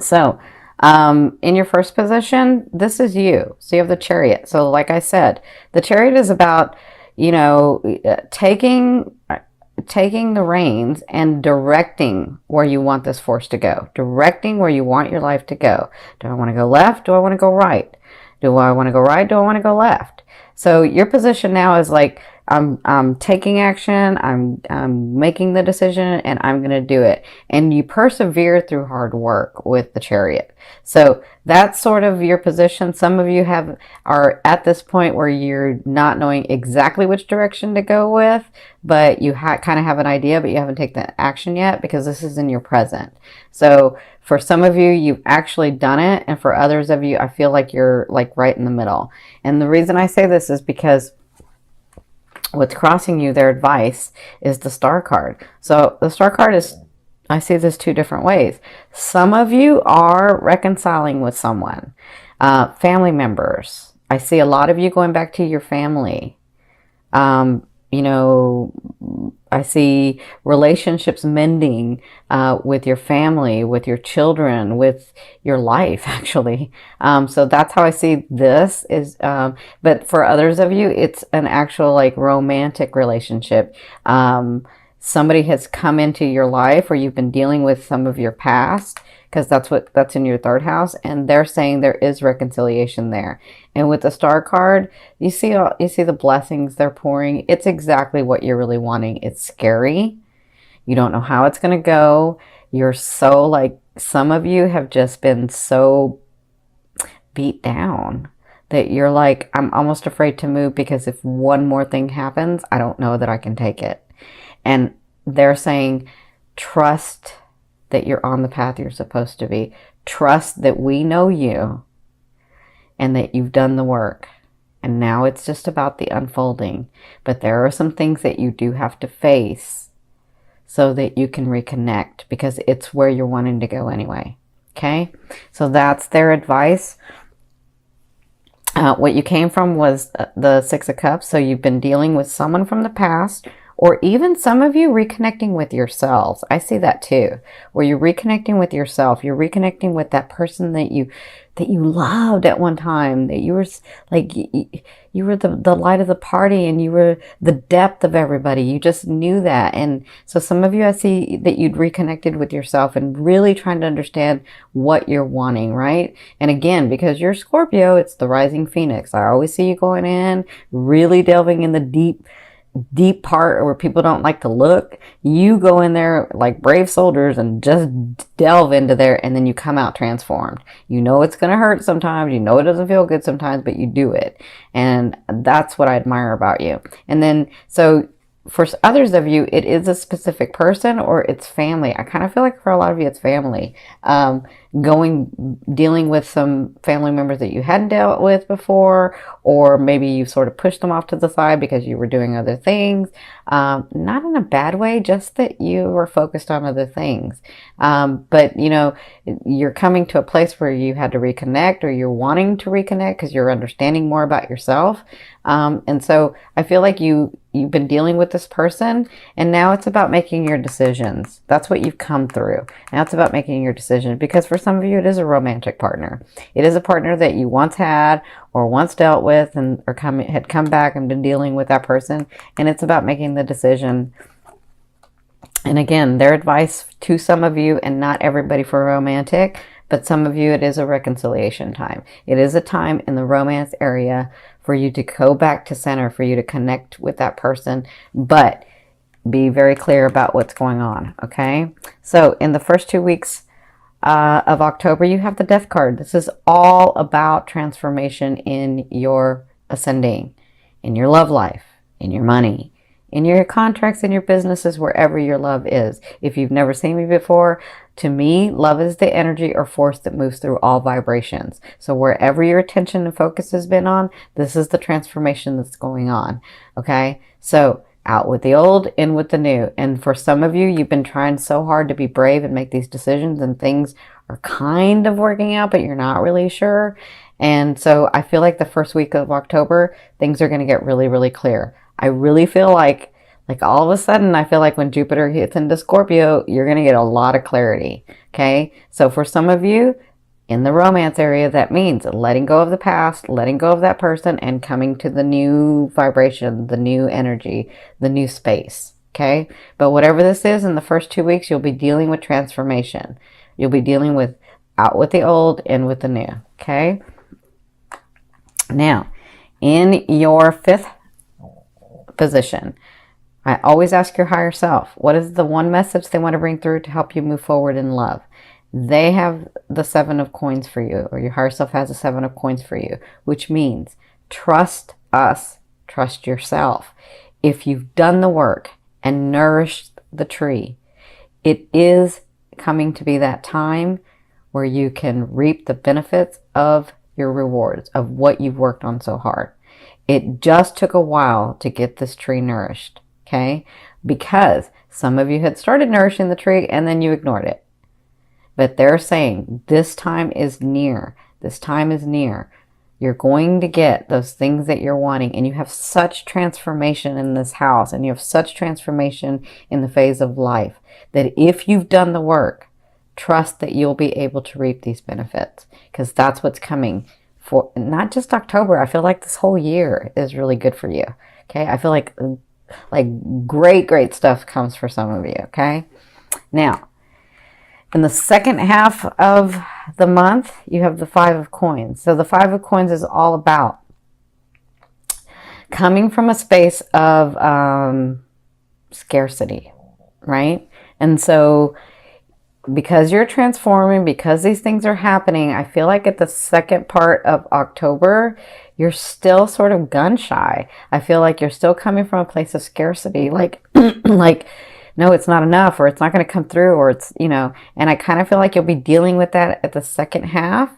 So, in your first position, this is you. So you have the Chariot. So, like I said, the Chariot is about, you know, taking the reins and directing where you want this force to go, directing where you want your life to go. Do I want to go left? Do I want to go right? Do I want to go right? Do I want to go left? So your position now is like, I'm taking action, I'm making the decision, and I'm going to do it. And you persevere through hard work with the Chariot. So that's sort of your position. Some of you are at this point where you're not knowing exactly which direction to go with, but you kind of have an idea, but you haven't taken the action yet because this is in your present. So for some of you, you've actually done it, and for others of you, I feel like you're like right in the middle. And the reason I say this is because what's crossing you, their advice, is the Star card. So the Star card is, I see this two different ways. Some of you are reconciling with someone, family members. I see a lot of you going back to your family. You know, I see relationships mending with your family, with your children, with your life, actually. So that's how I see this is. But for others of you, it's an actual like romantic relationship. Somebody has come into your life, or you've been dealing with some of your past, because that's in your third house, and they're saying there is reconciliation there. And with the Star card, you see the blessings they're pouring. It's exactly what you're really wanting. It's scary. You don't know how it's going to go. You're so like, some of you have just been so beat down that you're like, I'm almost afraid to move because if one more thing happens, I don't know that I can take it. And they're saying, trust that you're on the path you're supposed to be. Trust that we know you and that you've done the work. And now it's just about the unfolding. But there are some things that you do have to face so that you can reconnect, because it's where you're wanting to go anyway. Okay? So that's their advice. What you came from was the Six of Cups. So you've been dealing with someone from the past, or even some of you reconnecting with yourselves. I see that too, where you're reconnecting with yourself. You're reconnecting with that person that you loved at one time, that you were like, you were the light of the party, and you were the depth of everybody. You just knew that. And so some of you, I see that you'd reconnected with yourself and really trying to understand what you're wanting, right? And again, because you're Scorpio, it's the rising phoenix. I always see you going in, really delving in the deep part where people don't like to look. You go in there like brave soldiers and just delve into there, and then you come out transformed. You know it's going to hurt sometimes, you know it doesn't feel good sometimes, but you do it. And that's what I admire about you. And then so for others of you, it is a specific person or it's family. I kind of feel like for a lot of you, it's family. Dealing with some family members that you hadn't dealt with before, or maybe you sort of pushed them off to the side because you were doing other things. Not in a bad way, just that you were focused on other things. But you know, you're coming to a place where you had to reconnect, or you're wanting to reconnect because you're understanding more about yourself. And so I feel like you've been dealing with this person, and now it's about making your decisions. That's what you've come through. Now it's about making your decision, because for some of you, it is a romantic partner. It is a partner that you once had or once dealt with, and had come back and been dealing with that person. And it's about making the decision. And again, their advice to some of you, and not everybody for romantic, but some of you, it is a reconciliation time. It is a time in the romance area for you to go back to center, for you to connect with that person, but be very clear about what's going on, okay? So in the first 2 weeks of October, you have the Death card. This is all about transformation in your ascending, in your love life, in your money, in your contracts, in your businesses, wherever your love is. If you've never seen me before, to me, love is the energy or force that moves through all vibrations. So wherever your attention and focus has been on, this is the transformation that's going on. Okay? So out with the old, in with the new. And for some of you, you've been trying so hard to be brave and make these decisions, and things are kind of working out, but you're not really sure. And so I feel like the first week of October, things are going to get really, really clear. I really feel like Like all of a sudden, I feel like when Jupiter hits into Scorpio, you're going to get a lot of clarity. Okay. So for some of you in the romance area, that means letting go of the past, letting go of that person, and coming to the new vibration, the new energy, the new space. Okay. But whatever this is, in the first 2 weeks, you'll be dealing with transformation. You'll be dealing with out with the old, in with the new. Okay. Now, in your 5th position, I always ask your higher self, what is the one message they want to bring through to help you move forward in love? They have the 7 of coins for you, or your higher self has a 7 of coins for you, which means trust us, trust yourself. If you've done the work and nourished the tree, it is coming to be that time where you can reap the benefits of your rewards, of what you've worked on so hard. It just took a while to get this tree nourished, okay? Because some of you had started nourishing the tree and then you ignored it. But they're saying this time is near. This time is near. You're going to get those things that you're wanting, and you have such transformation in this house, and you have such transformation in the phase of life, that if you've done the work, trust that you'll be able to reap these benefits, because that's what's coming for not just October. I feel like this whole year is really good for you. Okay. I feel like great stuff comes for some of you. Okay. Now, in the second half of the month, you have the 5 of coins. So the 5 of coins is all about coming from a space of scarcity, right? And so because you're transforming, because these things are happening, I feel like at the second part of October, you're still sort of gun shy. I feel like you're still coming from a place of scarcity, like, like, no, it's not enough, or it's not going to come through, or it's, you know, and I kind of feel like you'll be dealing with that at the second half.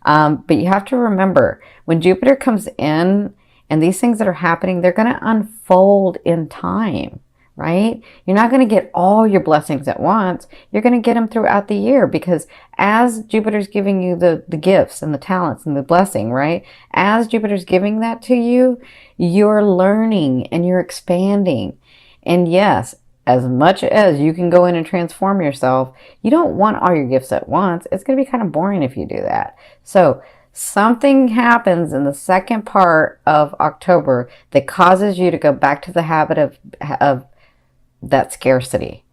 But you have to remember, when Jupiter comes in and these things that are happening, they're going to unfold in time, right? You're not going to get all your blessings at once. You're going to get them throughout the year, because as Jupiter's giving you the gifts and the talents and the blessing, right? As Jupiter's giving that to you, you're learning and you're expanding. And yes, as much as you can go in and transform yourself, you don't want all your gifts at once. It's going to be kind of boring if you do that. So something happens in the second part of October that causes you to go back to the habit of that scarcity.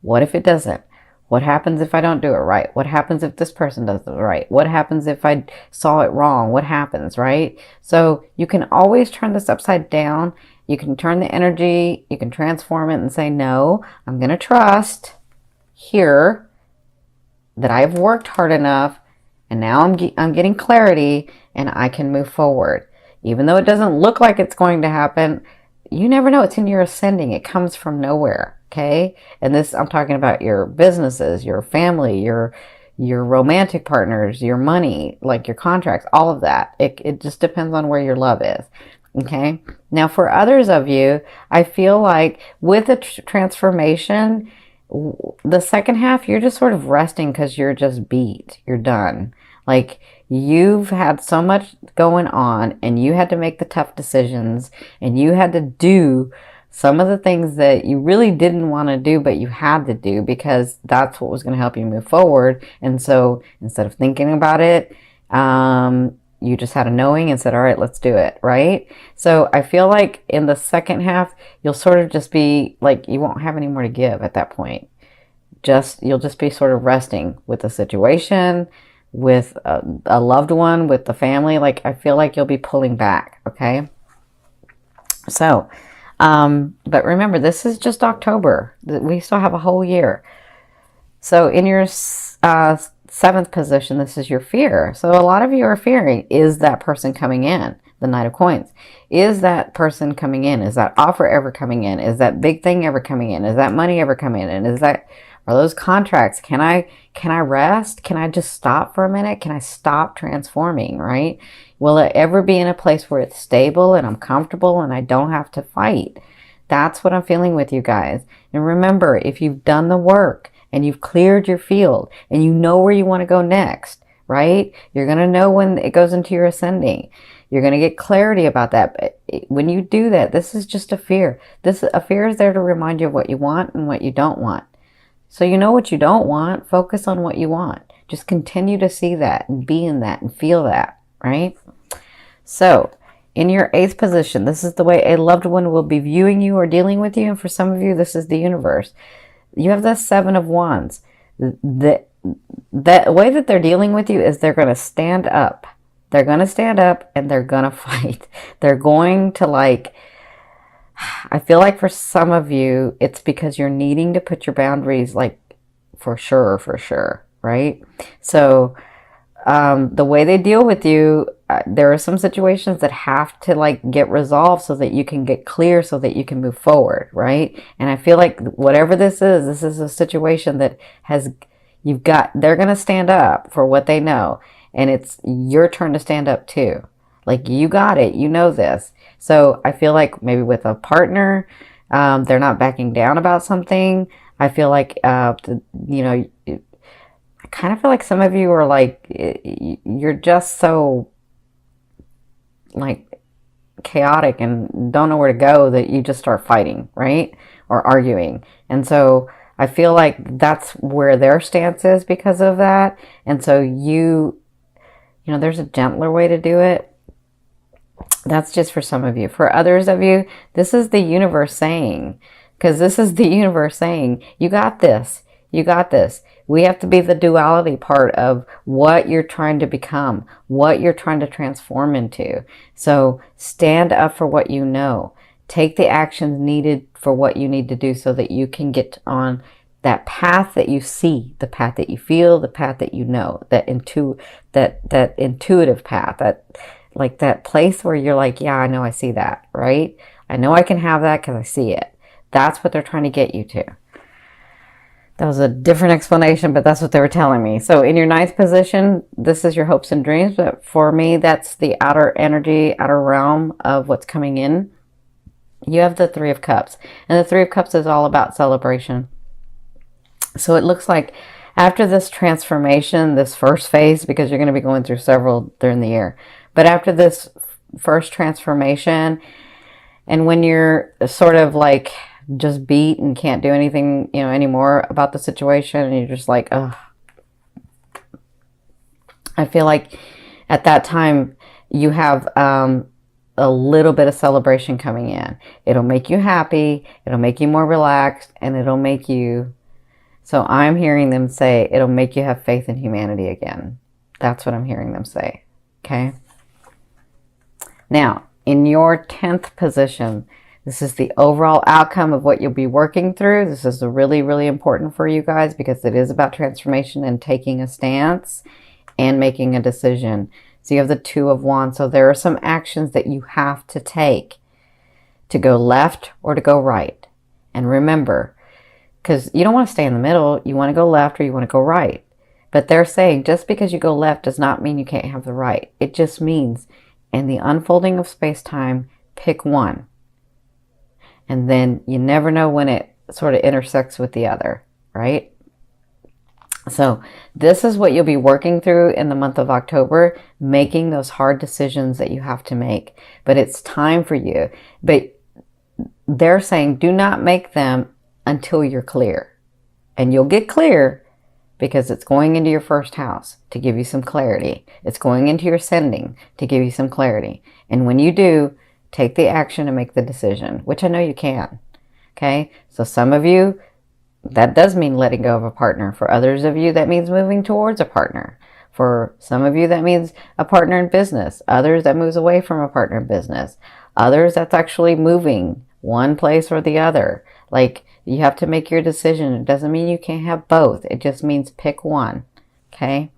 What if it doesn't? What happens if I don't do it right? What happens if this person does it right? What happens if I saw it wrong? What happens, right? So you can always turn this upside down. You can turn the energy, you can transform it and say, no, I'm going to trust here that I've worked hard enough, and now I'm getting clarity, and I can move forward. Even though it doesn't look like it's going to happen, you never know. It's in your ascending. It comes from nowhere, okay? And this, I'm talking about your businesses, your family, your romantic partners, your money, like your contracts, all of that. It just depends on where your love is. Okay. Now for others of you, I feel like with the transformation, the second half, you're just sort of resting because you're just beat. You're done. Like you've had so much going on, and you had to make the tough decisions, and you had to do some of the things that you really didn't want to do, but you had to do because that's what was going to help you move forward. And so instead of thinking about it, you just had a knowing and said, all right, let's do it, right? So I feel like in the second half, you'll sort of just be like, you won't have any more to give at that point. You'll just be sort of resting with the situation, with a loved one, with the family. Like, I feel like you'll be pulling back, okay? So, but remember, this is just October. We still have a whole year. So in your 7th position, this is your fear. So a lot of you are fearing, is that person coming in? The Knight of Coins. Is that person coming in? Is that offer ever coming in? Is that big thing ever coming in? Is that money ever coming in? And are those contracts? Can I rest? Can I just stop for a minute? Can I stop transforming, right? Will it ever be in a place where it's stable and I'm comfortable and I don't have to fight? That's what I'm feeling with you guys. And remember, if you've done the work and you've cleared your field and you know where you want to go next, right? You're going to know when it goes into your ascending. You're going to get clarity about that. But when you do that, this is just a fear. A fear is there to remind you of what you want and what you don't want. So you know what you don't want. Focus on what you want. Just continue to see that and be in that and feel that, right? So in your 8th position, this is the way a loved one will be viewing you or dealing with you. And for some of you, this is the universe. You have the 7 of Wands. The way that they're dealing with you is they're going to stand up. They're going to stand up and they're going to fight. They're going to I feel like for some of you, it's because you're needing to put your boundaries for sure, right? So the way they deal with you, there are some situations that have to get resolved so that you can get clear, so that you can move forward, right? And I feel like whatever this is a situation that they're going to stand up for what they know. And it's your turn to stand up too. You got it. You know this. So I feel like maybe with a partner, they're not backing down about something. I feel like, I kind of feel like some of you are you're just so chaotic and don't know where to go that you just start fighting, right? Or arguing. And so I feel like that's where their stance is because of that. And so there's a gentler way to do it. That's just for some of you. For others of you, this is the universe saying, you got this. You got this. We have to be the duality part of what you're trying to become, what you're trying to transform into. So stand up for what you know. Take the actions needed for what you need to do so that you can get on that path that you see, the path that you feel, the path that you know, that intuitive path, that place where you're yeah, I know I see that, right? I know I can have that because I see it. That's what they're trying to get you to. That was a different explanation, but that's what they were telling me. So in your 9th position, this is your hopes and dreams. But for me, that's the outer energy, outer realm of what's coming in. You have the 3 of Cups. And the 3 of Cups is all about celebration. So it looks like after this transformation, this first phase, because you're going to be going through several during the year. But after this first transformation, and when you're sort of just beat and can't do anything, anymore about the situation, and you're just ugh. I feel like at that time you have a little bit of celebration coming in. It'll make you happy, it'll make you more relaxed, and it'll make you, so I'm hearing them say, it'll make you have faith in humanity again. That's what I'm hearing them say. Okay? Now, in your 10th position, this is the overall outcome of what you'll be working through. This is really, really important for you guys because it is about transformation and taking a stance and making a decision. So you have the 2 of Wands. So there are some actions that you have to take to go left or to go right. And remember, because you don't want to stay in the middle. You want to go left or you want to go right. But they're saying just because you go left does not mean you can't have the right. It just means in the unfolding of space-time, pick one. And then you never know when it sort of intersects with the other, right? So this is what you'll be working through in the month of October, making those hard decisions that you have to make. But it's time for you. But they're saying do not make them until you're clear. And you'll get clear because it's going into your first house to give you some clarity. It's going into your sending to give you some clarity. And when you do, take the action and make the decision, which I know you can. Okay? So some of you, that does mean letting go of a partner. For others of you, that means moving towards a partner. For some of you, that means a partner in business. Others, that moves away from a partner in business. Others, that's actually moving one place or the other. You have to make your decision. It doesn't mean you can't have both. It just means pick one. Okay?